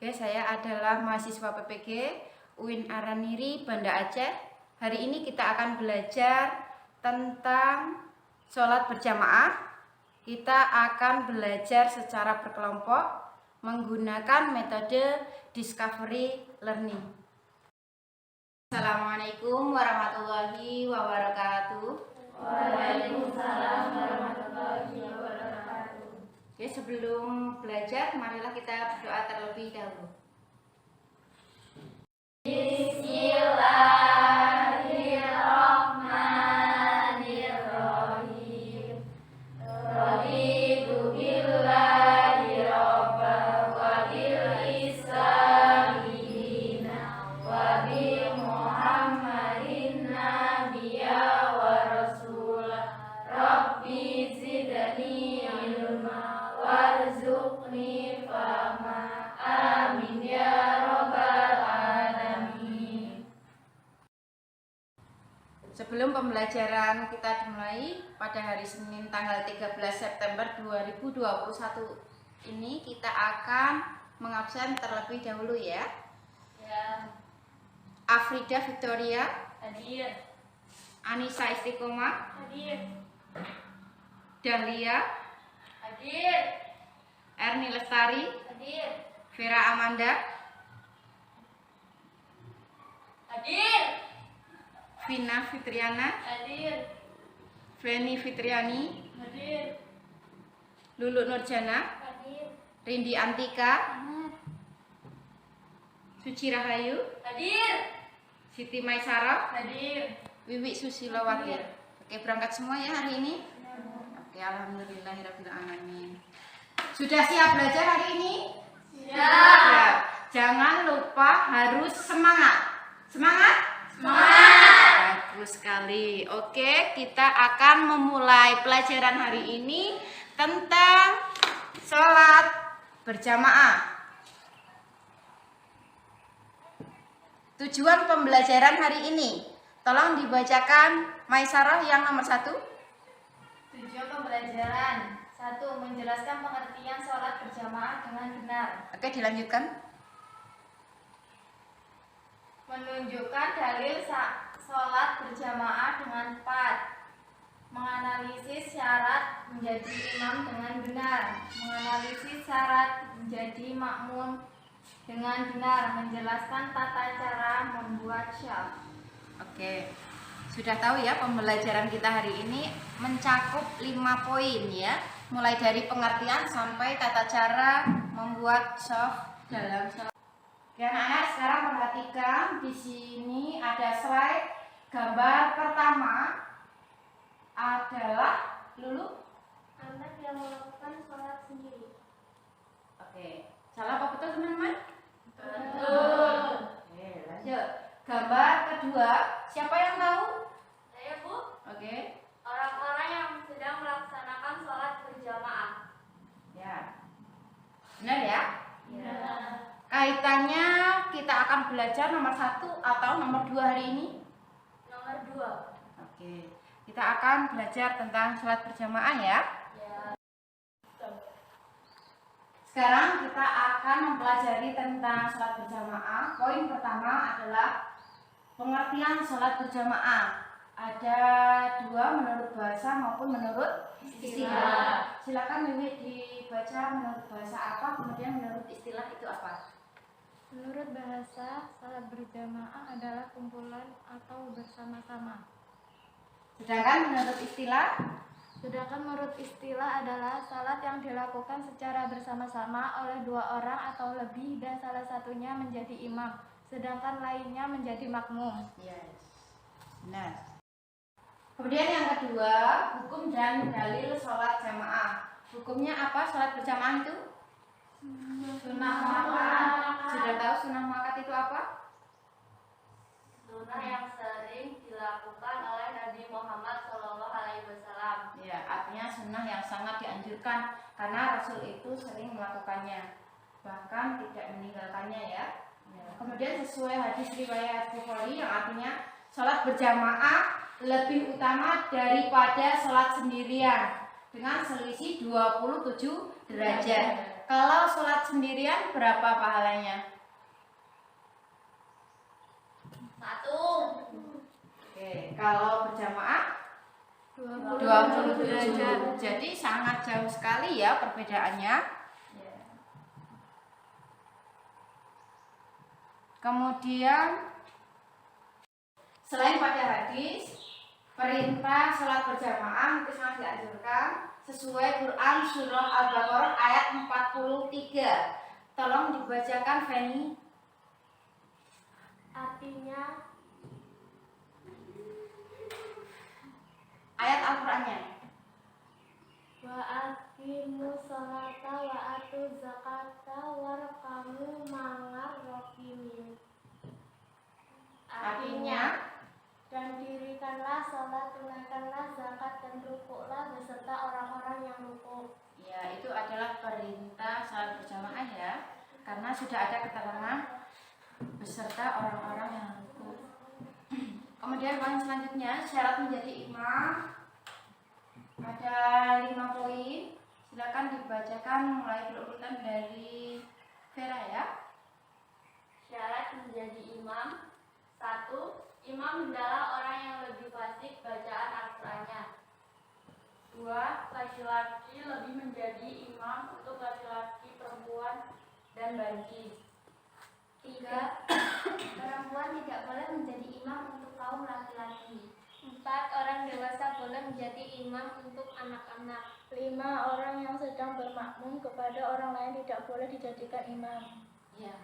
Oke, saya adalah mahasiswa PPG UIN Araniri, Banda Aceh. Hari ini kita akan belajar tentang sholat berjamaah. Kita akan belajar secara berkelompok menggunakan metode discovery learning. Assalamualaikum warahmatullahi wabarakatuh. Waalaikumsalam warahmatullahi wabarakatuh. Oke, sebelum belajar, marilah kita berdoa terlebih dahulu. Bismillahirrahmanirrahim. Raditu billahi rabban wa bil islami dinan wa bi Muhammadin nabiyya wa rasulah. Rabbi zidni ilma warzuqni fahma. Amin ya rabbal alamin. Sebelum pembelajaran kita dimulai pada hari Senin tanggal 13 September 2021 ini, kita akan mengabsen terlebih dahulu ya. Ya, Afrida Victoria, hadir. Anissa Istiqomah, Hadir. Dahlia, Hadir. Erni Lestari, Hadir. Vera Amanda, Hadir. Vina Fitriana, Hadir. Feni Fitriani, Hadir. Lulu Nurjana, Hadir. Rindi Antika, Suci Rahayu, Hadir. Siti Maisarah, Hadir. Wiwi Susilowati. Oke, berangkat semua ya hari ini? Oke, alhamdulillahirabbil alamin. Sudah siap belajar hari ini? Siap. Ya. Jangan lupa harus semangat. Semangat? Semangat. Bagus sekali. Oke, kita akan memulai pelajaran hari ini tentang sholat berjamaah. Tujuan pembelajaran hari ini, tolong dibacakan Maisarah yang nomor 1. Tujuan pembelajaran 1. Menjelaskan pengertian sholat berjamaah dengan benar. Oke, dilanjutkan. Menunjukkan dalil sholat berjamaah dengan tepat. Menganalisis syarat menjadi imam dengan benar. Menganalisis syarat menjadi makmum dengan benar. Menjelaskan tata cara membuat syaf. Oke, sudah tahu ya, pembelajaran kita hari ini mencakup 5 poin ya. Mulai dari pengertian sampai tata cara membuat syaf dalam sholat. Oke, anak-anak, sekarang perhatikan di sini ada slide. Gambar pertama adalah Lulu. Anak yang melakukan sholat sendiri. Oke, salah apa betul teman-teman? Betul. Oke, lanjut. Gambar kedua, siapa yang tahu? Saya, Bu. Oke, Orang-orang yang sedang melaksanakan sholat berjamaah. ya. Benar ya? Ya. Kaitannya kita akan belajar nomor 1 atau nomor 2 hari ini? Nomor 2. Oke, kita akan belajar tentang sholat berjamaah ya. Ya. Sekarang kita akan mempelajari tentang sholat berjamaah. Poin pertama adalah pengertian sholat berjamaah. Ada 2, menurut bahasa maupun menurut istilah. Silakan Wiwi dibaca menurut bahasa apa, kemudian menurut istilah itu apa? Menurut bahasa, salat berjamaah adalah kumpulan atau bersama-sama. Sedangkan menurut istilah adalah salat yang dilakukan secara bersama-sama oleh 2 orang atau lebih dan salah satunya menjadi imam, sedangkan lainnya menjadi makmum. yes. Benar. Kemudian yang kedua, hukum dan dalil sholat jamaah. Hukumnya apa sholat berjamaah itu? Sunnah muakkad. Sudah tahu sunnah muakkad itu apa? Sunnah yang sering dilakukan oleh Nabi Muhammad SAW. Ya, artinya sunnah yang sangat dianjurkan karena Rasul itu sering melakukannya, bahkan tidak meninggalkannya ya. Kemudian sesuai hadis riwayat Bukhari yang artinya sholat berjamaah lebih utama daripada sholat sendirian dengan selisih 27 derajat. Kalau sholat sendirian berapa pahalanya? 1. Oke, kalau berjamaah 20 27. derajat. Jadi sangat jauh sekali ya perbedaannya. Kemudian selain pada hadis, perintah sholat berjamaah itu sangat dianjurkan sesuai Quran surah Al-Baqarah ayat 43. Tolong dibacakan Feni. Artinya Ayat Al-Qur'annya. wa aqimus sholata wa atuz zakata warkamu ma'ar rakimin. Artinya, dan dirikanlah sholat, tunaikanlah zakat dan rukuklah beserta orang-orang yang rukuk. ya itu adalah perintah sholat berjamaah ya, karena sudah ada keterangan beserta orang-orang yang rukuk. Kemudian poin selanjutnya, syarat menjadi imam ada 5 poin. Silakan dibacakan mulai berurutan dari Vera ya. Syarat menjadi imam. 1. Imam hendaklah orang yang lebih fasih bacaan Al-Qur'annya. 2. Laki-laki lebih menjadi imam untuk laki-laki, perempuan, dan banci. 3. Perempuan tidak boleh menjadi imam untuk kaum laki-laki. 4. Orang dewasa boleh menjadi imam untuk anak-anak. 5. Orang yang sedang bermakmum kepada orang lain tidak boleh dijadikan imam. Ya,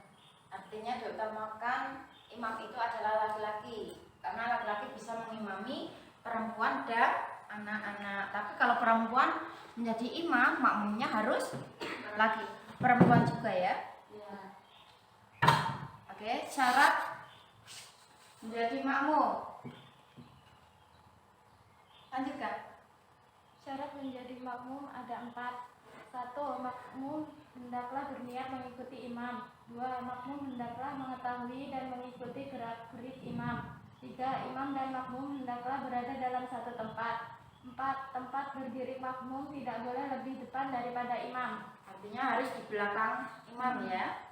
artinya diutamakan imam itu adalah laki-laki, karena laki-laki bisa mengimami perempuan dan anak-anak. Tapi kalau perempuan menjadi imam, makmumnya harus laki, perempuan juga ya. Oke, syarat menjadi makmum. Lanjutkan. Syarat menjadi makmum ada 4. 1. Makmum hendaklah berniat mengikuti imam. 2. Makmum hendaklah mengetahui dan mengikuti gerak-gerik imam. 3. Imam dan makmum hendaklah berada dalam satu tempat. 4. Tempat berdiri makmum tidak boleh lebih depan daripada imam. Artinya harus di belakang imam ya.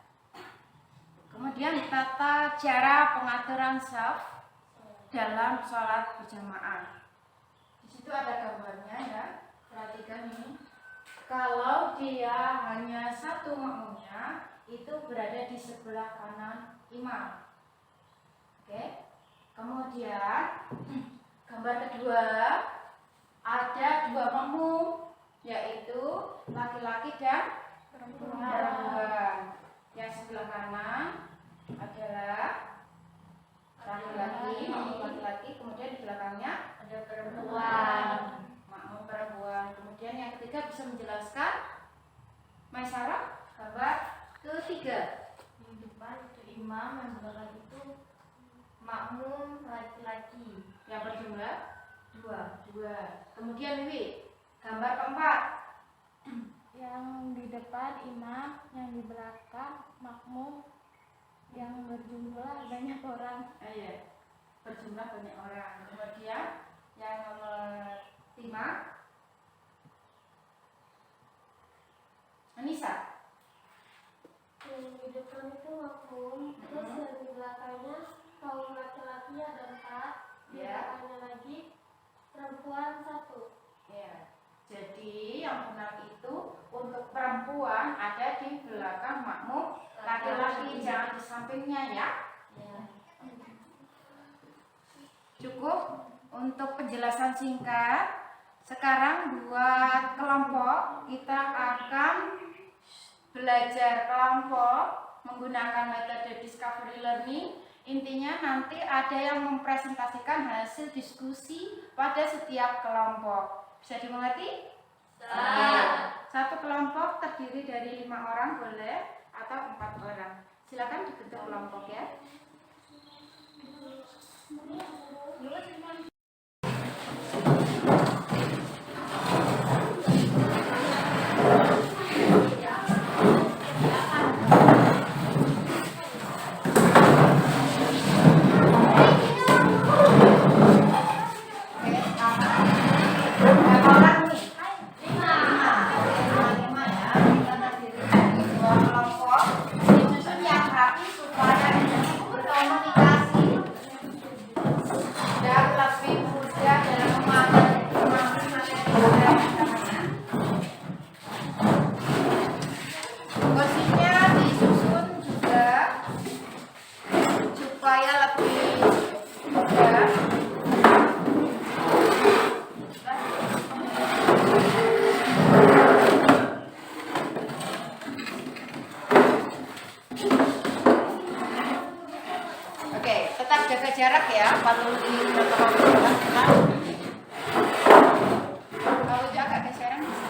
Kemudian tata cara pengaturan shaf dalam sholat berjamaah. Di situ ada gambarnya ya. Perhatikan ini. Kalau dia hanya satu makmumnya, itu berada di sebelah kanan imam. Oke. Kemudian gambar kedua, ada 2 makmum, yaitu laki-laki dan perempuan. Yang sebelah kanan adalah laki-laki, makmum laki-laki, kemudian di belakangnya ada perempuan, makmum perempuan. Kemudian yang ketiga bisa menjelaskan Maisarah, gambar ketiga. Di depan itu imam, yang belakang itu makmum laki-laki. Yang berjumlah 2. 2. Kemudian Wiwi, gambar keempat. Yang di depan imam, yang di belakang makmum, yang berjumlah banyak orang. Iya, berjumlah banyak orang. Kemudian yang nomor 5, Anissa. Yang di depan itu makmum, terus yang di belakangnya kaum laki-laki ada 4, di Ya. belakangnya lagi perempuan 1. Ya. Jadi yang benar itu untuk perempuan ada di belakang makmum laki-laki, jangan di sampingnya ya. Cukup untuk penjelasan singkat. Sekarang buat kelompok kita akan belajar kelompok menggunakan metode discovery learning. Intinya nanti ada yang mempresentasikan hasil diskusi pada setiap kelompok. Bisa dimengerti? Satu kelompok terdiri dari 5 orang boleh atau 4 orang. Silakan dibentuk kelompok ya. Berapa orang nih? 5 ya. Kita terdiri jaga jarak ya, kalau lebih jarak kalau jaga geseran bisa.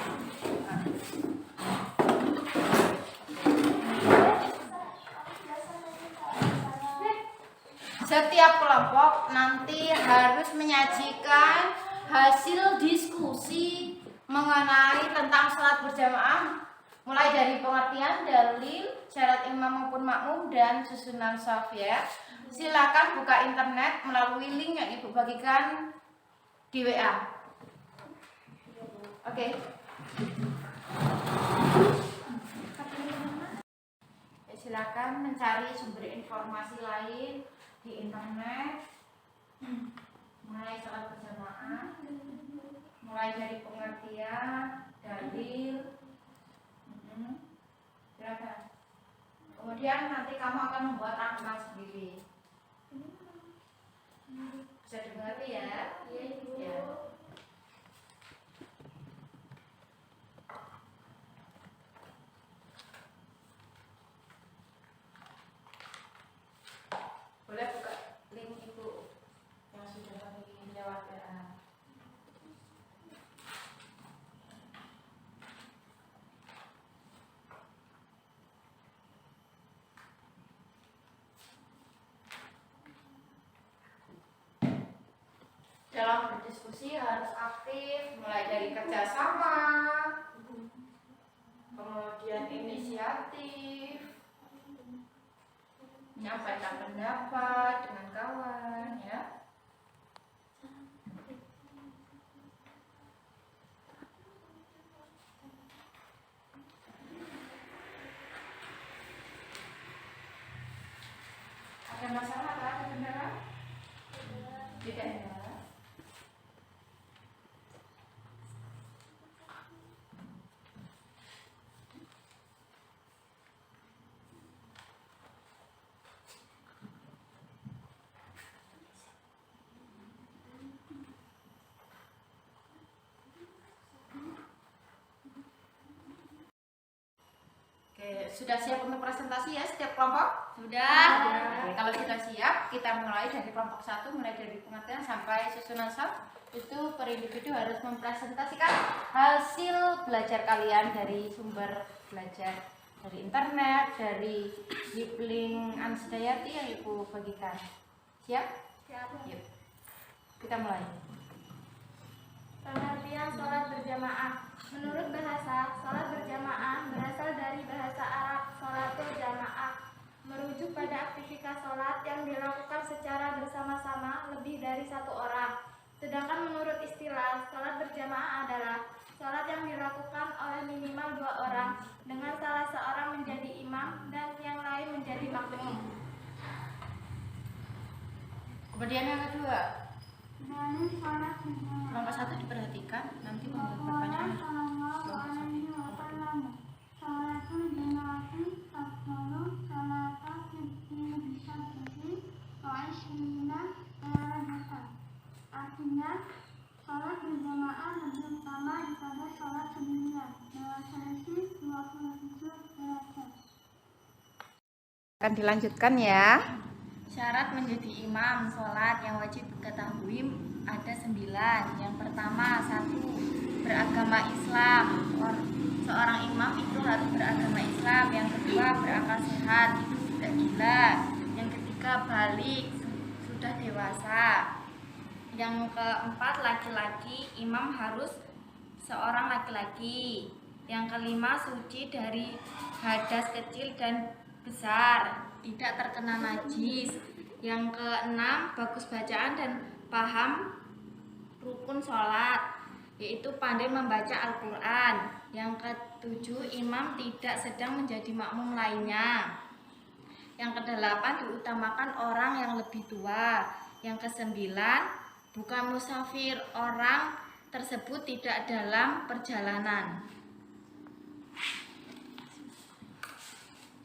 Setiap kelompok nanti harus menyajikan hasil diskusi mengenai tentang sholat berjamaah, mulai dari pengertian, dalil, syarat imam maupun makmum, dan susunan shaf ya. Silakan buka internet melalui link yang Ibu bagikan di WA. Oke. Silakan mencari sumber informasi lain di internet mengenai sholat berjamaah, mulai dari pengertian, dalil. Silakan. Kemudian nanti kamu akan membuat rangkuman sendiri. Bisa dimengerti ya? Iya, Ibu. Ya. Boleh buka link Ibu yang sudah kami lewat WA. Dalam berdiskusi harus aktif, mulai dari kerjasama, kemudian inisiatif, menyampaikan pendapat dengan kawan ya. Ada masalah apa sebenarnya? Tidak ya. Oke, sudah siap untuk presentasi ya setiap kelompok? Sudah. Oke, kalau sudah siap, kita mulai dari kelompok 1, mulai dari pengertian sampai susunan shaf. Itu per individu harus mempresentasikan hasil belajar kalian dari sumber belajar dari internet, dari Yipling Ansdayati yang Ibu bagikan. Siap? Siap. Yuk, kita mulai. Pengertian sholat berjamaah. Menurut bahasa, sholat berjamaah berasal dari bahasa Arab sholatul jamaah, merujuk pada aktivitas sholat yang dilakukan secara bersama-sama lebih dari satu orang. Sedangkan menurut istilah, sholat berjamaah adalah sholat yang dilakukan oleh minimal 2 orang, dengan salah seorang menjadi imam dan yang lain menjadi makmum. Kemudian yang kedua, kelompok 1 diperhatikan, nanti membuat pertanyaan. Artinya, sholat berjamaah lebih utama daripada sholat sendirian. Dalam selisih 27 derajat. Akan dilanjutkan ya. Syarat menjadi imam sholat yang wajib diketahui ada 9. Yang pertama, 1. Beragama Islam. Seorang imam itu harus beragama Islam. Yang kedua, berakal sehat, itu tidak gila. Yang ketiga, balik, sudah dewasa. Yang keempat, laki-laki, imam harus seorang laki-laki. Yang kelima, suci dari hadas kecil dan besar, tidak terkena najis. Yang keenam, bagus bacaan dan paham rukun sholat, yaitu pandai membaca Al-Quran. Yang ketujuh, imam tidak sedang menjadi makmum lainnya. Yang kedelapan, diutamakan orang yang lebih tua. Yang kesembilan, bukan musafir, orang tersebut tidak dalam perjalanan.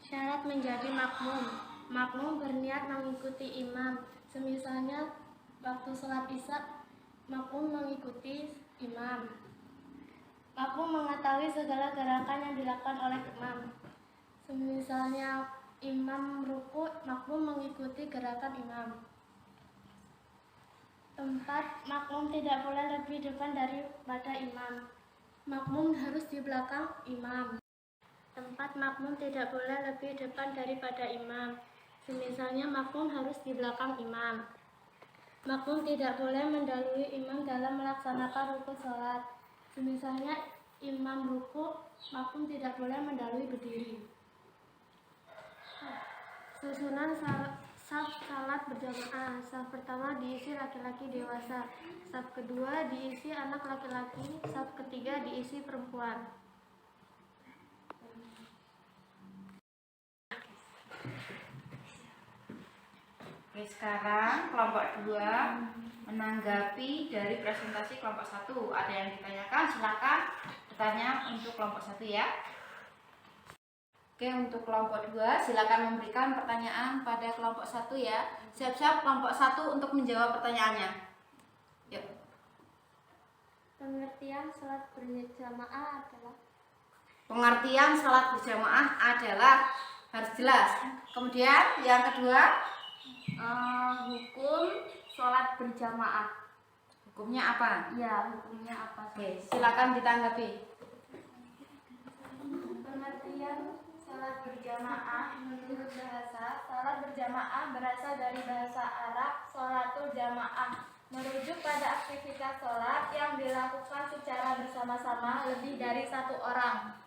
Syarat menjadi makmum. Makmum berniat mengikuti imam. Semisalnya waktu sholat isya, makmum mengikuti imam. Makmum mengetahui segala gerakan yang dilakukan oleh imam. Semisalnya imam ruku, makmum mengikuti gerakan imam. 4. Makmum tidak boleh lebih depan daripada imam. Makmum harus di belakang imam. 4. Makmum tidak boleh lebih depan daripada imam. Semisalnya makmum harus di belakang imam. Makmum tidak boleh mendahului imam dalam melaksanakan rukun sholat. Semisalnya imam ruku, makmum tidak boleh mendahului berdiri. Susunan saf salat berjamaah. Saf pertama diisi laki-laki dewasa. Saf kedua diisi anak laki-laki. Saf ketiga diisi perempuan. Oke, sekarang kelompok 2 menanggapi dari presentasi kelompok 1. Ada yang ditanyakan? Silakan bertanya untuk kelompok 1 ya. Oke, untuk kelompok 2 silakan memberikan pertanyaan pada kelompok 1 ya. Siap-siap kelompok 1 untuk menjawab pertanyaannya. Yuk. Pengertian salat berjamaah adalah Pengertian salat berjamaah adalah harus jelas. Kemudian yang kedua, Hukum sholat berjamaah. hukumnya apa? Ya, hukumnya apa? Oke, silakan ditanggapi. pengertian salat berjamaah menurut bahasa. Salat berjamaah berasal dari bahasa Arab sholatul jamaah, merujuk pada aktivitas sholat yang dilakukan secara bersama-sama lebih dari satu orang.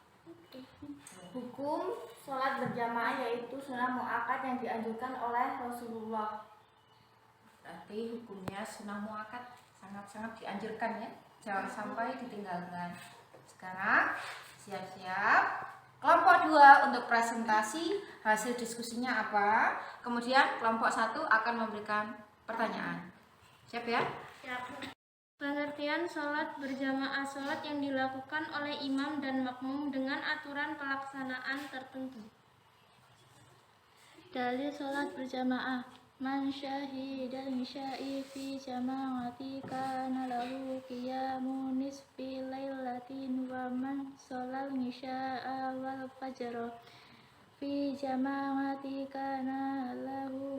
Hukum sholat berjamaah yaitu sunnah muakkad yang dianjurkan oleh Rasulullah. Berarti hukumnya sunnah muakkad, sangat-sangat dianjurkan ya. Jangan sampai ditinggalkan. Sekarang siap-siap kelompok 2 untuk presentasi hasil diskusinya apa. Kemudian kelompok 1 akan memberikan pertanyaan. Siap ya? Pengertian sholat berjamaah, sholat yang dilakukan oleh imam dan makmum dengan aturan pelaksanaan tertentu. Dalil sholat berjamaah. Man syahidal misya'i fi jama'ati kana lahu qiyamu nisfi lailatin wa man sholal misya'a wal fajra fi jama'ati kana lahu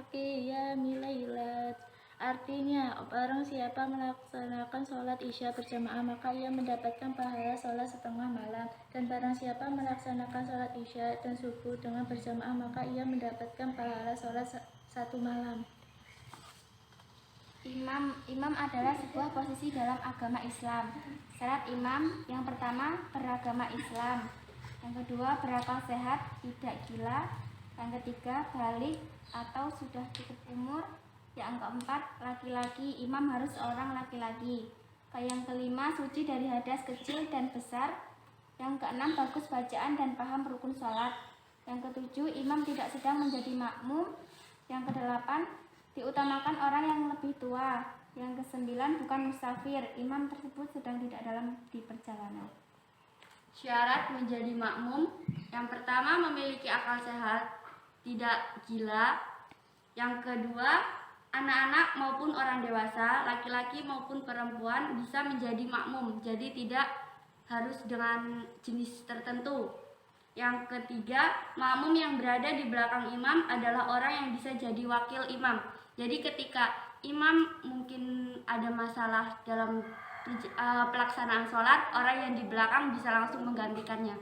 qiyami lailat. Artinya, barang siapa melaksanakan sholat isya berjamaah, maka ia mendapatkan pahala sholat setengah malam. Dan barang siapa melaksanakan sholat isya dan subuh dengan berjamaah, maka ia mendapatkan pahala sholat satu malam. Imam adalah sebuah posisi dalam agama Islam. Syarat imam yang pertama beragama Islam, yang kedua berakal sehat, tidak gila, yang ketiga balik atau sudah cukup umur, yang keempat laki-laki, imam harus seorang laki-laki, yang kelima suci dari hadas kecil dan besar, yang keenam bagus bacaan dan paham rukun sholat, yang ketujuh imam tidak sedang menjadi makmum, yang kedelapan diutamakan orang yang lebih tua, yang kesembilan bukan musafir, imam tersebut sedang tidak dalam di perjalanan. Syarat menjadi makmum yang pertama memiliki akal sehat, tidak gila, yang kedua anak-anak maupun orang dewasa, laki-laki maupun perempuan bisa menjadi makmum, jadi tidak harus dengan jenis tertentu. Yang ketiga, makmum yang berada di belakang imam adalah orang yang bisa jadi wakil imam. Jadi ketika imam mungkin ada masalah dalam pelaksanaan sholat, orang yang di belakang bisa langsung menggantikannya.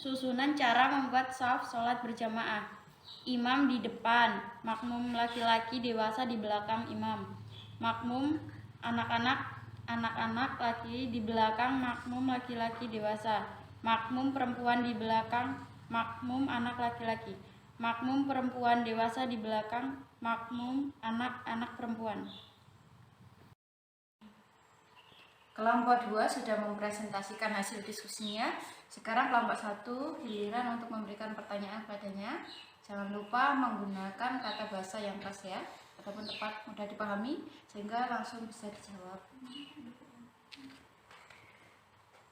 Susunan cara membuat shaf sholat berjamaah. Imam di depan, makmum laki-laki dewasa di belakang imam. Makmum anak-anak laki di belakang makmum laki-laki dewasa. Makmum perempuan di belakang makmum anak laki-laki. Makmum perempuan dewasa di belakang makmum anak-anak perempuan. Kelompok 2 sudah mempresentasikan hasil diskusinya. Sekarang kelompok 1 giliran untuk memberikan pertanyaan padanya. Jangan lupa menggunakan kata bahasa yang pas ya, ataupun tepat, mudah dipahami, sehingga langsung bisa dijawab.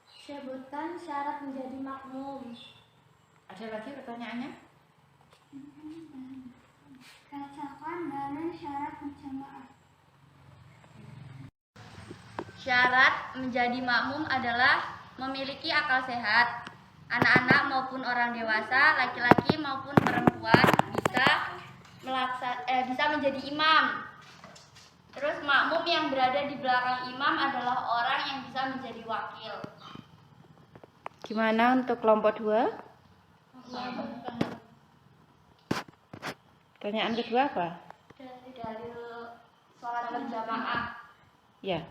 Sebutkan syarat menjadi makmum. Ada lagi pertanyaannya? Bacakan dalil syarat berjamaah. Syarat menjadi makmum adalah memiliki akal sehat. Anak-anak maupun orang dewasa, laki-laki maupun perempuan bisa bisa menjadi imam. Terus makmum yang berada di belakang imam adalah orang yang bisa menjadi wakil. Gimana untuk kelompok 2? Pertanyaan kedua apa? Dari sholat berjamaah. Ya.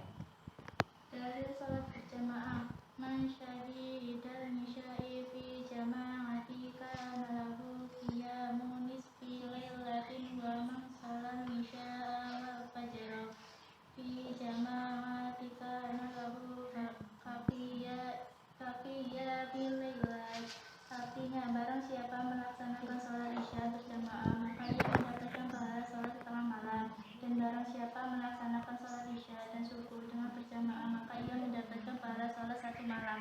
Dari sholat berjamaah, man syahidal nisya'i fi jama'ati kana lahu qiyamu nisfi lailatin wa man sholat nisya'a wal fajra fi jama'ati kana lahu kaqiya bil lailai. Artinya, barang siapa melaksanakan sholat isya berjamaah, maka ia mendapatkan pahala sholat tengah malam. Dan barang siapa melaksanakan sholat isya dan subuh dengan berjamaah, maka ia mendapatkan pahala sholat 1 malam.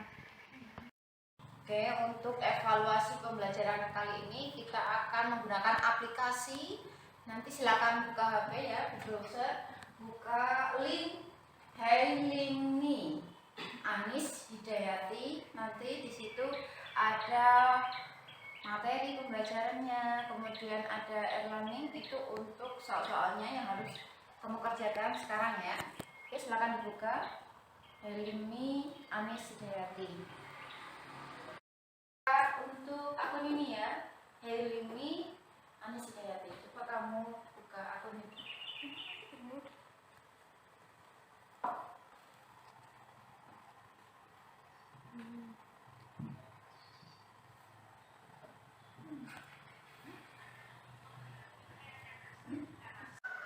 Oke, untuk evaluasi pembelajaran kali ini kita akan menggunakan aplikasi. Nanti silakan buka HP ya, di browser, buka link Hailimi Anis Hidayati. Nanti di situ ada materi pembelajarannya, kemudian ada e-learning itu untuk soal-soalnya yang harus kamu kerjakan sekarang ya. Oke, silakan dibuka Hailimi Anis Hidayati. Untuk akun ini ya, Hailimi Anis Hidayati. Coba kamu buka akun ini.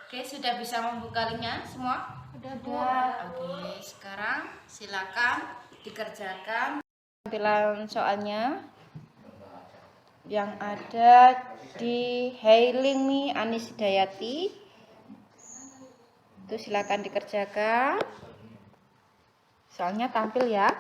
Oke, sudah bisa membuka linknya semua? Udah. Oke, sekarang silakan dikerjakan Tampilan soalnya yang ada di Hailimi Anis Hidayati. Itu silakan dikerjakan. Soalnya tampil ya.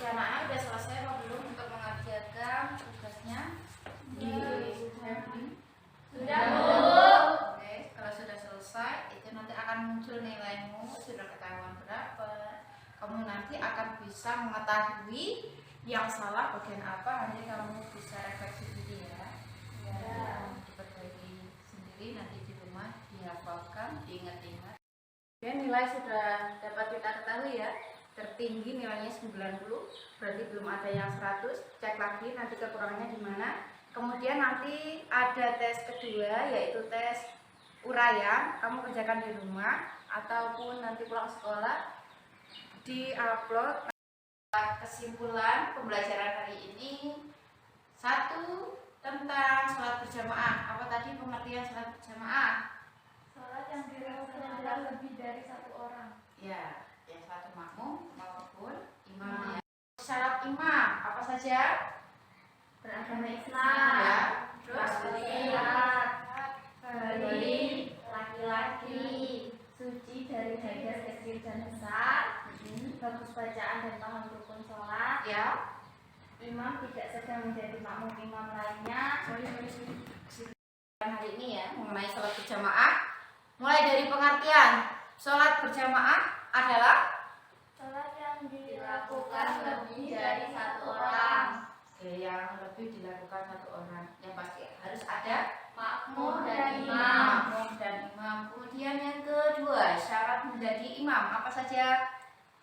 Anak-anak udah selesai apa belum untuk mengerjakan tugasnya di Sudah, Bu. Oke, kalau sudah selesai itu nanti akan muncul nilaimu, sudah ketahuan berapa, Kamu nanti akan bisa mengetahui yang salah bagian apa, nanti kamu bisa refleksi diri ya. Diperbaiki sendiri, nanti di rumah dihafalkan, diingat-ingat. Dan nilai sudah dapat kita ketahui ya. Tertinggi nilainya 90, berarti belum ada yang 100. Cek lagi nanti kekurangannya di mana. Kemudian nanti ada tes kedua, yaitu tes uraian. Kamu kerjakan di rumah ataupun nanti pulang sekolah di-upload. Kesimpulan pembelajaran hari ini, 1. Tentang sholat berjamaah. Apa tadi pengertian sholat berjamaah? Sholat yang dilaksanakan lebih dari satu orang. Ya, yang satu makmum maupun imam ya. Syarat imam apa saja? Beragama Islam, Ya. Terus sehat, balik, laki-laki, suci dari hadas kecil dan besar, bagus bacaan dan paham rukun sholat, ya. imam tidak sedang menjadi makmum imam lainnya. Hari ini ya mengenai sholat berjamaah. Mulai dari pengertian sholat berjamaah adalah Sholat yang Dilakukan lebih dari satu orang, yang lebih dilakukan satu orang. Yang pasti harus ada makmum dan imam. makmum dan imam. Kemudian yang kedua, syarat menjadi imam apa saja?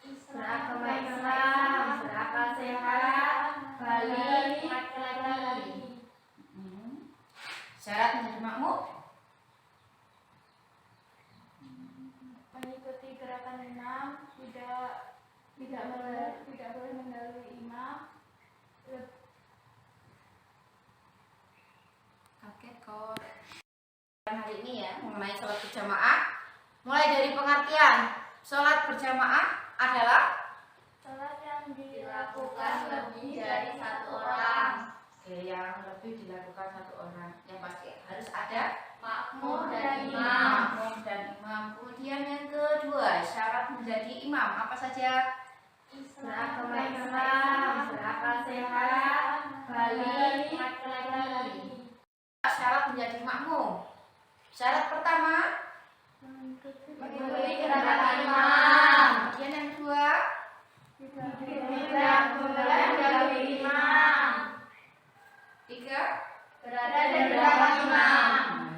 Beragama Islam, berakal sehat, balik, laki-laki. Syarat menjadi makmum? mengikuti gerakan imam, tidak boleh mendahului imam, Kaget kok. Hari ini ya mengenai sholat berjamaah. Mulai dari pengertian sholat berjamaah adalah sholat yang Dilakukan lebih dari satu orang, yang lebih dilakukan satu orang. Yang pasti harus ada makmum dan imam. makmum dan imam. Kemudian yang kedua, syarat menjadi imam apa saja? Beragama Islam, berakal sehat, balik, laki-laki. Syarat menjadi makmum. Syarat pertama, Mengikuti gerakan imam, kemudian yang kedua, tidak boleh mendahului imam, 3, berada di belakang imam.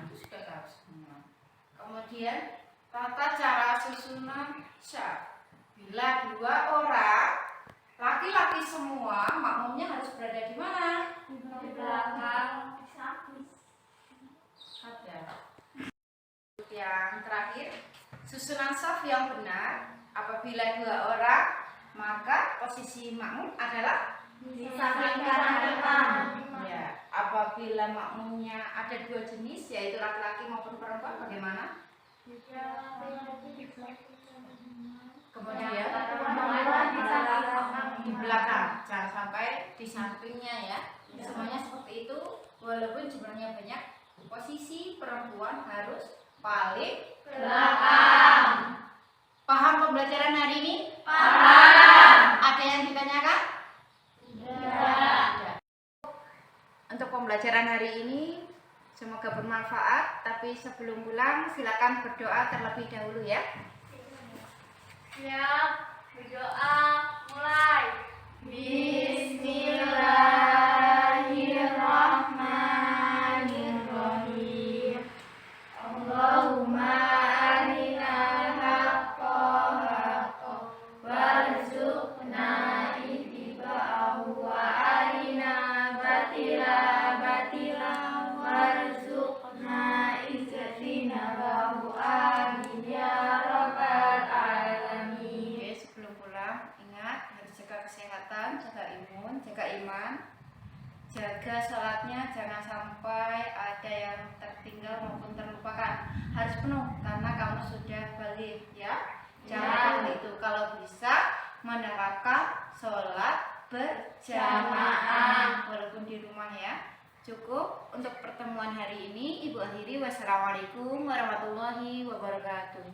Itu sudah tahu semua. Kemudian tata cara susunan syaf. Bila 2 orang laki-laki semua, makmumnya harus berada di mana? Di belakang. Ada. Yang terakhir, susunan syaf yang benar. Apabila 2 orang, maka posisi makmum adalah Di samping kanan imam. ya. Apabila makmumnya ada 2 jenis, yaitu laki-laki maupun perempuan, bagaimana? Kemudian di belakang, jangan sampai di sampingnya ya. Semuanya seperti itu. Walaupun sebenarnya banyak, posisi perempuan harus paling Belakang. Paham pembelajaran hari ini? Paham. Ada yang ditanyakan? Tidak. Untuk pembelajaran hari ini semoga bermanfaat. Tapi sebelum pulang silakan berdoa terlebih dahulu ya. Siap, berdoa, mulai. Bismillahirrahmanirrahim. Allahumma arinal haqqa haqqan warzuqna ittiba'ahu wa arina batila batila warzuqna ijtinabahu. Amin ya rabbal alamin. Oke, sebelum pulang ingat harus jaga kesehatan, jaga imun, jaga iman, jaga sholatnya, jangan sampai ada yang tertinggal maupun terlupakan. Harus penuh karena kamu sudah balik ya. Jangan itu, kalau bisa menerapkan sholat berjamaah walaupun di rumah ya. Cukup untuk pertemuan hari ini. Ibu akhiri, wassalamualaikum warahmatullahi wabarakatuh.